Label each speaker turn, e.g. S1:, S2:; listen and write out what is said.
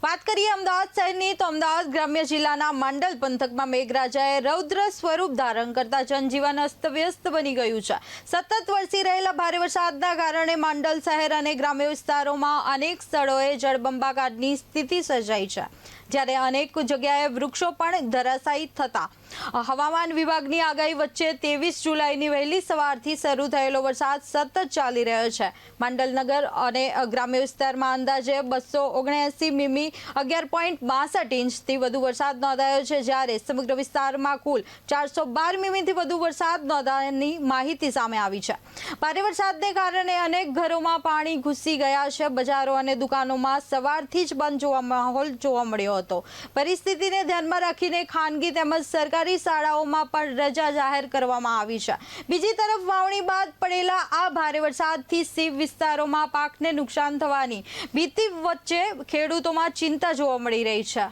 S1: વાત કરીએ અમદાવાદ શહેરની તો અમદાવાદ ગ્રામ્ય જિલ્લાના માંડલ પંથકમાં મેઘરાજાએ રૌદ્ર સ્વરૂપ ધારણ કરતા જનજીવન અસ્તવ્યસ્ત બની ગયું છે। સતત વરસી રહેલા ભારે વરસાદના કારણે માંડલ શહેર અને ગ્રામ્ય વિસ્તારોમાં અનેક સ્થળોએ જળબંબાકારની સ્થિતિ સર્જાઈ છે, જ્યારે અનેક જગ્યાએ વૃક્ષો પણ ધરાશાયી થતા હવામાન વિભાગની આગાહી વચ્ચે 23 જુલાઈની વહેલી સવારથી શરૂ થયેલો વરસાદ સતત ચાલી રહ્યો છે। માંડલ નગર અને ગ્રામ્ય વિસ્તારમાં અંદાજે 279 મીમી 11.62 ઇંચથી વધુ વરસાદ નોંધાયો છે, જ્યારે સમગ્ર વિસ્તારમાં કુલ 412 મીમીથી વધુ વરસાદ નોંધાયાની માહિતી સામે આવી છે। ભારે વરસાદને કારણે અનેક ઘરોમાં પાણી ઘૂસી ગયા છે। બજારો અને દુકાનોમાં સવારથી જ બંધ માહોલ જોવા મળ્યો હતો। પરિસ્થિતિને ધ્યાનમાં રાખીને ખાનગી તેમજ સરકારી શાળાઓમાં પણ રજા જાહેર કરવામાં આવી છે। બીજી તરફ વાવણી બાદ પડેલા આ ભારે વરસાદથી સીવ વિસ્તારોમાં પાકને નુકસાન થવાની ભીતિ વચ્ચે ખેડૂતોમાં ચિંતા જોવા મળી રહી છે।